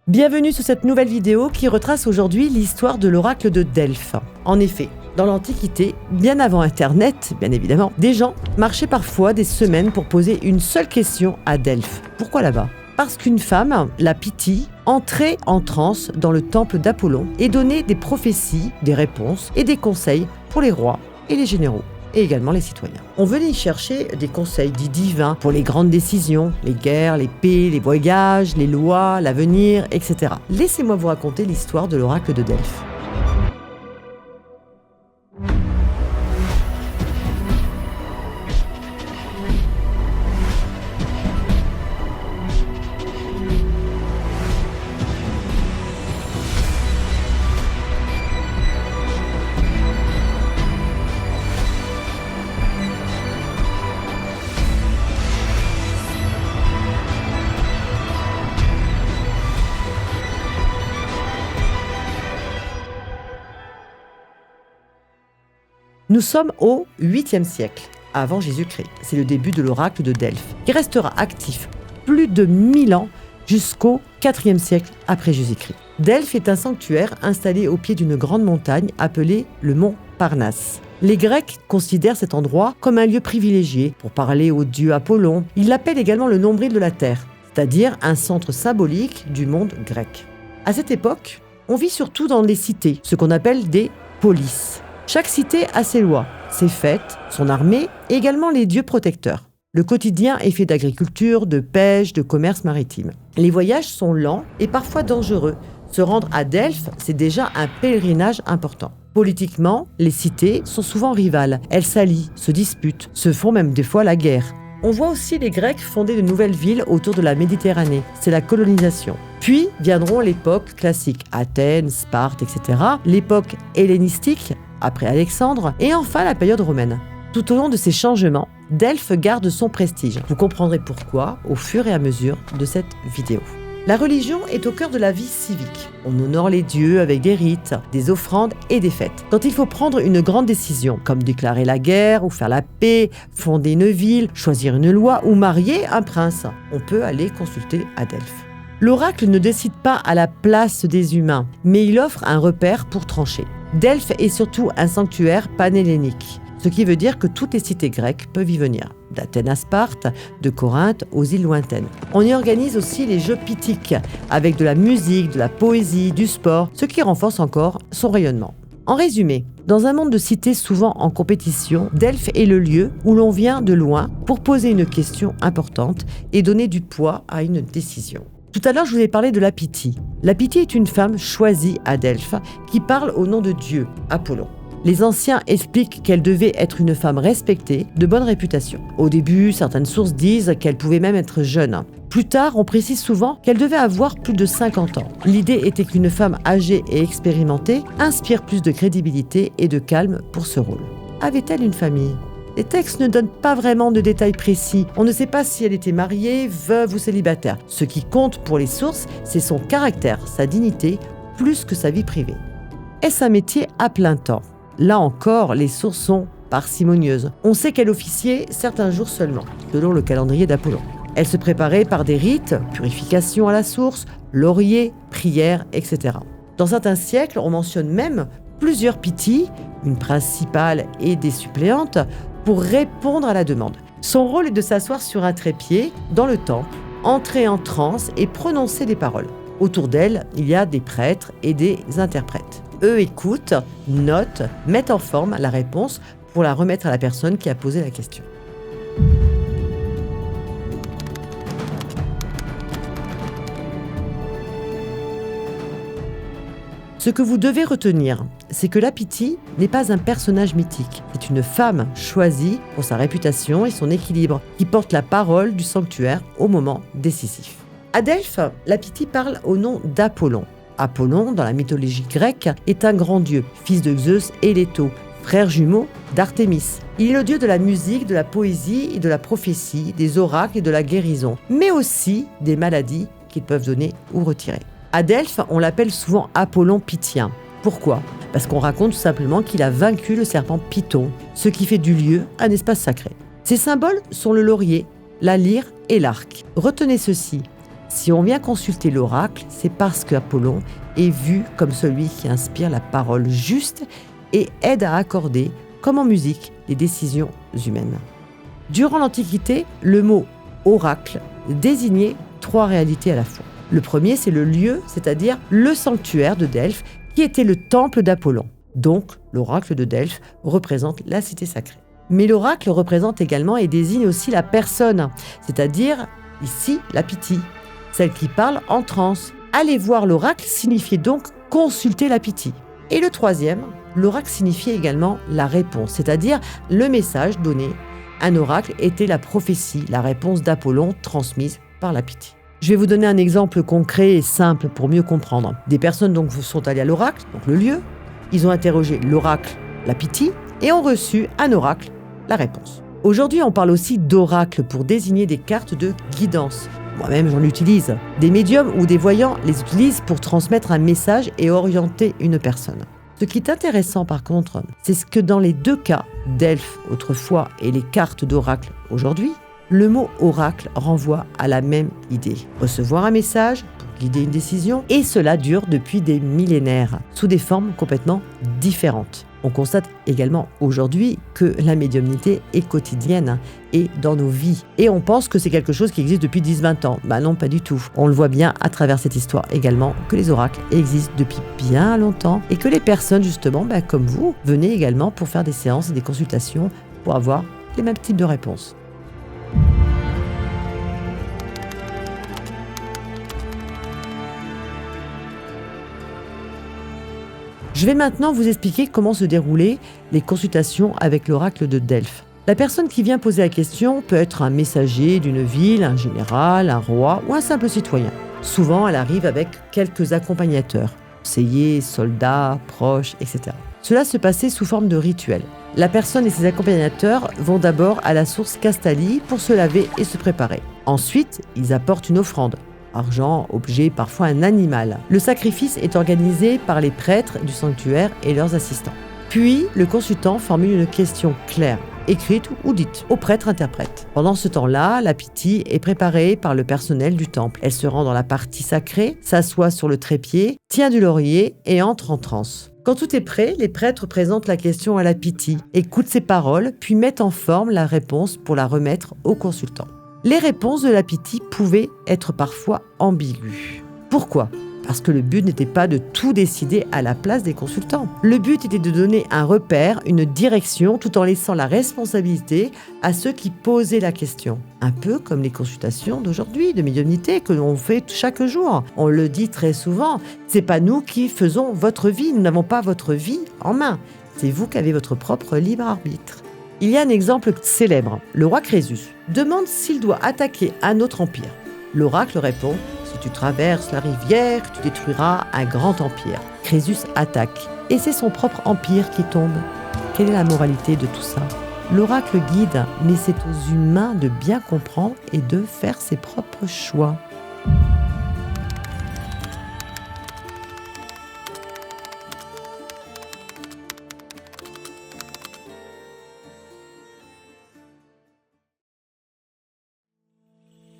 Bienvenue sur cette nouvelle vidéo qui retrace aujourd'hui l'histoire de l'oracle de Delphes. En effet, dans l'Antiquité, bien avant Internet, bien évidemment, des gens marchaient parfois des semaines pour poser une seule question à Delphes. Pourquoi là-bas ? Parce qu'une femme, la Pythie, entrait en transe dans le temple d'Apollon et donnait des prophéties, des réponses et des conseils pour les rois et les généraux, et également les citoyens. On venait y chercher des conseils dits divins pour les grandes décisions, les guerres, les paix, les voyages, les lois, l'avenir, etc. Laissez-moi vous raconter l'histoire de l'oracle de Delphes. Nous sommes au 8e siècle, avant Jésus-Christ. C'est le début de l'oracle de Delphes, qui restera actif plus de 1000 ans jusqu'au 4e siècle après Jésus-Christ. Delphes est un sanctuaire installé au pied d'une grande montagne appelée le mont Parnasse. Les Grecs considèrent cet endroit comme un lieu privilégié pour parler au dieu Apollon. Ils l'appellent également le nombril de la terre, c'est-à-dire un centre symbolique du monde grec. À cette époque, on vit surtout dans les cités, ce qu'on appelle des polis. Chaque cité a ses lois, ses fêtes, son armée et également les dieux protecteurs. Le quotidien est fait d'agriculture, de pêche, de commerce maritime. Les voyages sont lents et parfois dangereux. Se rendre à Delphes, c'est déjà un pèlerinage important. Politiquement, les cités sont souvent rivales. Elles s'allient, se disputent, se font même des fois la guerre. On voit aussi les Grecs fonder de nouvelles villes autour de la Méditerranée. C'est la colonisation. Puis viendront l'époque classique, Athènes, Sparte, etc. L'époque hellénistique, après Alexandre, et enfin la période romaine. Tout au long de ces changements, Delphes garde son prestige. Vous comprendrez pourquoi au fur et à mesure de cette vidéo. La religion est au cœur de la vie civique. On honore les dieux avec des rites, des offrandes et des fêtes. Quand il faut prendre une grande décision, comme déclarer la guerre ou faire la paix, fonder une ville, choisir une loi ou marier un prince, on peut aller consulter à Delphes. L'oracle ne décide pas à la place des humains, mais il offre un repère pour trancher. Delphes est surtout un sanctuaire panhellénique, ce qui veut dire que toutes les cités grecques peuvent y venir, d'Athènes à Sparte, de Corinthe aux îles lointaines. On y organise aussi les jeux pythiques, avec de la musique, de la poésie, du sport, ce qui renforce encore son rayonnement. En résumé, dans un monde de cités souvent en compétition, Delphes est le lieu où l'on vient de loin pour poser une question importante et donner du poids à une décision. Tout à l'heure, je vous ai parlé de la Pythie. La Pythie est une femme choisie à Delphes qui parle au nom de Dieu, Apollon. Les anciens expliquent qu'elle devait être une femme respectée, de bonne réputation. Au début, certaines sources disent qu'elle pouvait même être jeune. Plus tard, on précise souvent qu'elle devait avoir plus de 50 ans. L'idée était qu'une femme âgée et expérimentée inspire plus de crédibilité et de calme pour ce rôle. Avait-elle une famille ? Les textes ne donnent pas vraiment de détails précis. On ne sait pas si elle était mariée, veuve ou célibataire. Ce qui compte pour les sources, c'est son caractère, sa dignité, plus que sa vie privée. Est-ce un métier à plein temps ? Là encore, les sources sont parcimonieuses. On sait qu'elle officiait certains jours seulement, selon le calendrier d'Apollon. Elle se préparait par des rites, purification à la source, laurier, prière, etc. Dans certains siècles, on mentionne même plusieurs pythies, une principale et des suppléantes, pour répondre à la demande. Son rôle est de s'asseoir sur un trépied dans le temple, entrer en transe et prononcer des paroles. Autour d'elle, il y a des prêtres et des interprètes. Eux écoutent, notent, mettent en forme la réponse pour la remettre à la personne qui a posé la question. Ce que vous devez retenir, c'est que la Pythie n'est pas un personnage mythique. C'est une femme choisie pour sa réputation et son équilibre, qui porte la parole du sanctuaire au moment décisif. À Delphes, la Pythie parle au nom d'Apollon. Apollon, dans la mythologie grecque, est un grand dieu, fils de Zeus et Leto, frère jumeau d'Artémis. Il est le dieu de la musique, de la poésie et de la prophétie, des oracles et de la guérison, mais aussi des maladies qu'ils peuvent donner ou retirer. À Delphes, on l'appelle souvent Apollon pythien. Pourquoi ? Parce qu'on raconte tout simplement qu'il a vaincu le serpent Python, ce qui fait du lieu un espace sacré. Ses symboles sont le laurier, la lyre et l'arc. Retenez ceci, Si on vient consulter l'oracle, c'est parce qu'Apollon est vu comme celui qui inspire la parole juste et aide à accorder, comme en musique, les décisions humaines. Durant l'Antiquité, le mot oracle désignait 3 réalités à la fois. Le premier, c'est le lieu, c'est-à-dire le sanctuaire de Delphes, qui était le temple d'Apollon. Donc, l'oracle de Delphes représente la cité sacrée. Mais l'oracle représente également et désigne aussi la personne, c'est-à-dire, ici, la Pythie, celle qui parle en transe. Aller voir l'oracle signifiait donc consulter la Pythie. Et le troisième, l'oracle signifiait également la réponse, c'est-à-dire le message donné. Un oracle était la prophétie, la réponse d'Apollon transmise par la Pythie. Je vais vous donner un exemple concret et simple pour mieux comprendre. Des personnes donc sont allées à l'oracle, donc le lieu, ils ont interrogé l'oracle, la Pythie, et ont reçu un oracle, la réponse. Aujourd'hui, on parle aussi d'oracle pour désigner des cartes de guidance. Moi-même, j'en utilise. Des médiums ou des voyants les utilisent pour transmettre un message et orienter une personne. Ce qui est intéressant par contre, c'est que dans les 2 cas, Delphes autrefois et les cartes d'oracle aujourd'hui, le mot oracle renvoie à la même idée. Recevoir un message pour guider une décision, et cela dure depuis des millénaires, sous des formes complètement différentes. On constate également aujourd'hui que la médiumnité est quotidienne et dans nos vies. Et on pense que c'est quelque chose qui existe depuis 10-20 ans. Bah non, pas du tout. On le voit bien à travers cette histoire également que les oracles existent depuis bien longtemps et que les personnes justement, comme vous, venez également pour faire des séances et des consultations pour avoir les mêmes types de réponses. Je vais maintenant vous expliquer comment se déroulaient les consultations avec l'oracle de Delphes. La personne qui vient poser la question peut être un messager d'une ville, un général, un roi ou un simple citoyen. Souvent, elle arrive avec quelques accompagnateurs, conseillers, soldats, proches, etc. Cela se passait sous forme de rituel. La personne et ses accompagnateurs vont d'abord à la source Castalie pour se laver et se préparer. Ensuite, ils apportent une offrande. Argent, objet, parfois un animal. Le sacrifice est organisé par les prêtres du sanctuaire et leurs assistants. Puis, le consultant formule une question claire, écrite ou dite, au prêtre-interprète. Pendant ce temps-là, la Pythie est préparée par le personnel du temple. Elle se rend dans la partie sacrée, s'assoit sur le trépied, tient du laurier et entre en transe. Quand tout est prêt, les prêtres présentent la question à la Pythie, écoutent ses paroles, puis mettent en forme la réponse pour la remettre au consultant. Les réponses de la Pythie pouvaient être parfois ambiguës. Pourquoi ? Parce que le but n'était pas de tout décider à la place des consultants. Le but était de donner un repère, une direction, tout en laissant la responsabilité à ceux qui posaient la question. Un peu comme les consultations d'aujourd'hui, de médiumnité, que l'on fait chaque jour. On le dit très souvent, c'est pas nous qui faisons votre vie, nous n'avons pas votre vie en main. C'est vous qui avez votre propre libre arbitre. Il y a un exemple célèbre. Le roi Crésus demande s'il doit attaquer un autre empire. L'oracle répond « Si tu traverses la rivière, tu détruiras un grand empire. » Crésus attaque et c'est son propre empire qui tombe. Quelle est la moralité de tout ça ? L'oracle guide, mais c'est aux humains de bien comprendre et de faire ses propres choix.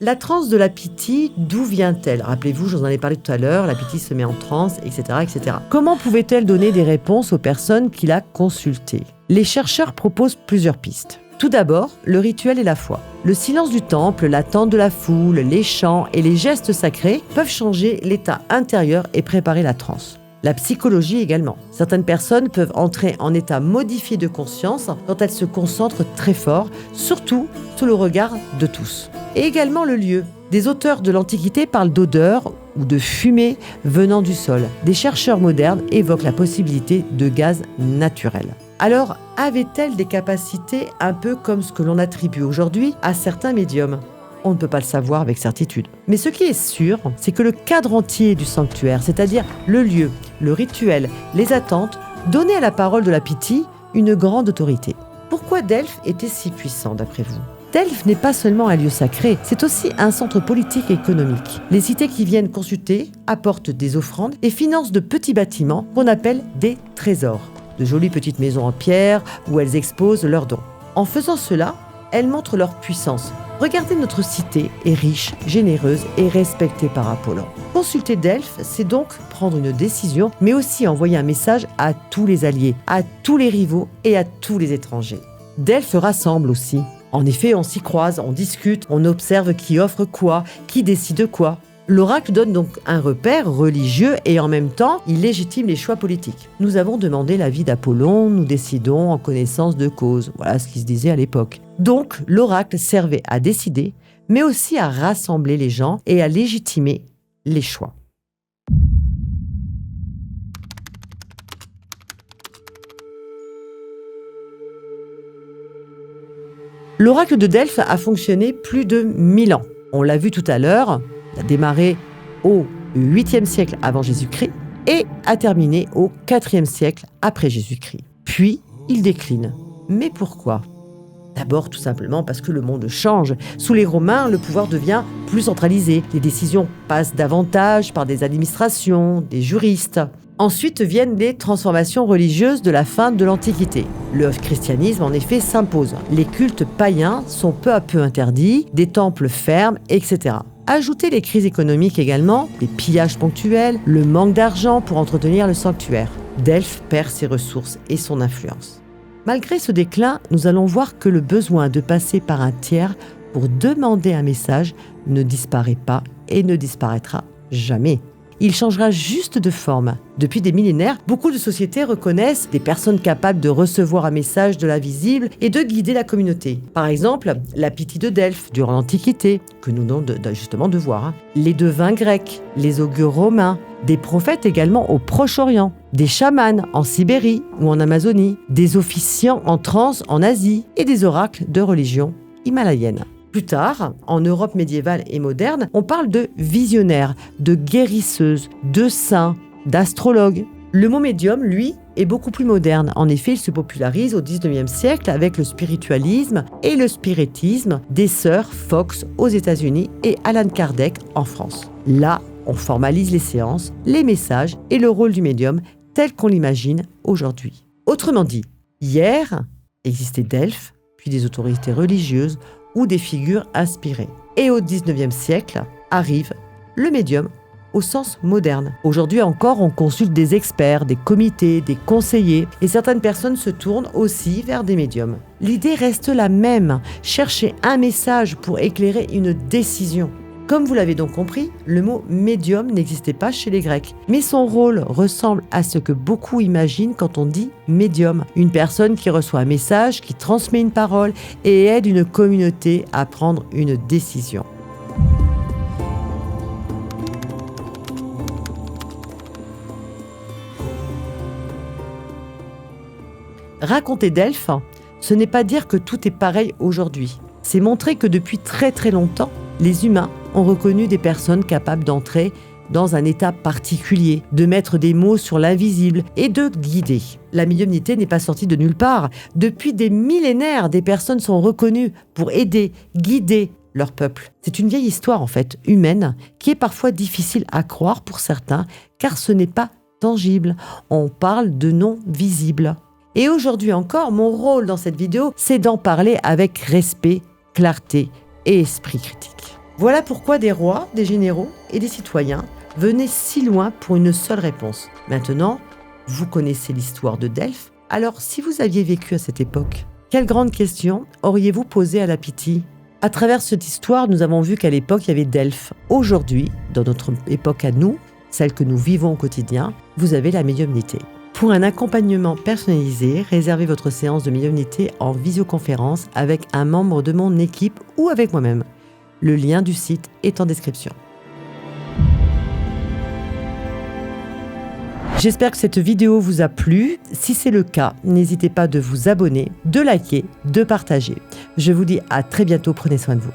La transe de la Pythie, d'où vient-elle ? Rappelez-vous, je vous en ai parlé tout à l'heure, la Pythie se met en transe, etc., etc. Comment pouvait-elle donner des réponses aux personnes qui la consultaient ? Les chercheurs proposent plusieurs pistes. Tout d'abord, le rituel et la foi. Le silence du temple, l'attente de la foule, les chants et les gestes sacrés peuvent changer l'état intérieur et préparer la transe. La psychologie également. Certaines personnes peuvent entrer en état modifié de conscience quand elles se concentrent très fort, surtout sous le regard de tous. Et également le lieu. Des auteurs de l'Antiquité parlent d'odeur ou de fumée venant du sol. Des chercheurs modernes évoquent la possibilité de gaz naturel. Alors, avait-elle des capacités un peu comme ce que l'on attribue aujourd'hui à certains médiums ? On ne peut pas le savoir avec certitude. Mais ce qui est sûr, c'est que le cadre entier du sanctuaire, c'est-à-dire le lieu, le rituel, les attentes, donnait à la parole de la Pythie une grande autorité. Pourquoi Delphes était si puissant d'après vous ? Delphes n'est pas seulement un lieu sacré, c'est aussi un centre politique et économique. Les cités qui viennent consulter apportent des offrandes et financent de petits bâtiments qu'on appelle des trésors. De jolies petites maisons en pierre où elles exposent leurs dons. En faisant cela, elles montrent leur puissance. Regardez, notre cité est riche, généreuse et respectée par Apollon. Consulter Delphes, c'est donc prendre une décision, mais aussi envoyer un message à tous les alliés, à tous les rivaux et à tous les étrangers. Delphes rassemble aussi. En effet, on s'y croise, on discute, on observe qui offre quoi, qui décide quoi. L'oracle donne donc un repère religieux et en même temps, il légitime les choix politiques. Nous avons demandé l'avis d'Apollon, nous décidons en connaissance de cause. Voilà ce qui se disait à l'époque. Donc, l'oracle servait à décider, mais aussi à rassembler les gens et à légitimer les choix. L'oracle de Delphes a fonctionné plus de 1000 ans. On l'a vu tout à l'heure, il a démarré au 8e siècle avant Jésus-Christ et a terminé au 4e siècle après Jésus-Christ. Puis, il décline. Mais pourquoi ? D'abord, tout simplement parce que le monde change. Sous les Romains, le pouvoir devient plus centralisé. Les décisions passent davantage par des administrations, des juristes. Ensuite viennent les transformations religieuses de la fin de l'Antiquité. Le christianisme, en effet, s'impose. Les cultes païens sont peu à peu interdits, des temples ferment, etc. Ajoutez les crises économiques également, les pillages ponctuels, le manque d'argent pour entretenir le sanctuaire. Delphes perd ses ressources et son influence. Malgré ce déclin, nous allons voir que le besoin de passer par un tiers pour demander un message ne disparaît pas et ne disparaîtra jamais. Il changera juste de forme. Depuis des millénaires, beaucoup de sociétés reconnaissent des personnes capables de recevoir un message de l'invisible et de guider la communauté. Par exemple, la Pythie de Delphes durant l'Antiquité, que nous venons justement de voir, les devins grecs, les augures romains, des prophètes également au Proche-Orient, des chamans en Sibérie ou en Amazonie, des officiants en transe en Asie et des oracles de religion himalayenne. Plus tard, en Europe médiévale et moderne, on parle de visionnaires, de guérisseuses, de saints, d'astrologues. Le mot médium, lui, est beaucoup plus moderne. En effet, il se popularise au XIXe siècle avec le spiritualisme et le spiritisme des sœurs Fox aux États-Unis et Allan Kardec en France. Là, on formalise les séances, les messages et le rôle du médium tel qu'on l'imagine aujourd'hui. Autrement dit, hier existait Delphes, puis des autorités religieuses ou des figures inspirées. Et au XIXe siècle arrive le médium au sens moderne. Aujourd'hui encore, on consulte des experts, des comités, des conseillers, et certaines personnes se tournent aussi vers des médiums. L'idée reste la même, chercher un message pour éclairer une décision. Comme vous l'avez donc compris, le mot médium n'existait pas chez les Grecs. Mais son rôle ressemble à ce que beaucoup imaginent quand on dit médium. Une personne qui reçoit un message, qui transmet une parole et aide une communauté à prendre une décision. Raconter Delphes, ce n'est pas dire que tout est pareil aujourd'hui. C'est montrer que depuis très très longtemps, les humains ont reconnu des personnes capables d'entrer dans un état particulier, de mettre des mots sur l'invisible et de guider. La médiumnité n'est pas sortie de nulle part. Depuis des millénaires, des personnes sont reconnues pour aider, guider leur peuple. C'est une vieille histoire en fait, humaine, qui est parfois difficile à croire pour certains, car ce n'est pas tangible. On parle de non visible. Et aujourd'hui encore, mon rôle dans cette vidéo, c'est d'en parler avec respect, clarté et esprit critique. Voilà pourquoi des rois, des généraux et des citoyens venaient si loin pour une seule réponse. Maintenant, vous connaissez l'histoire de Delphes, alors si vous aviez vécu à cette époque, quelle grande question auriez-vous posée à la Pythie ? À travers cette histoire, nous avons vu qu'à l'époque, il y avait Delphes. Aujourd'hui, dans notre époque à nous, celle que nous vivons au quotidien, vous avez la médiumnité. Pour un accompagnement personnalisé, réservez votre séance de médiumnité en visioconférence avec un membre de mon équipe ou avec moi-même. Le lien du site est en description. J'espère que cette vidéo vous a plu. Si c'est le cas, n'hésitez pas de vous abonner, de liker, de partager. Je vous dis à très bientôt, prenez soin de vous.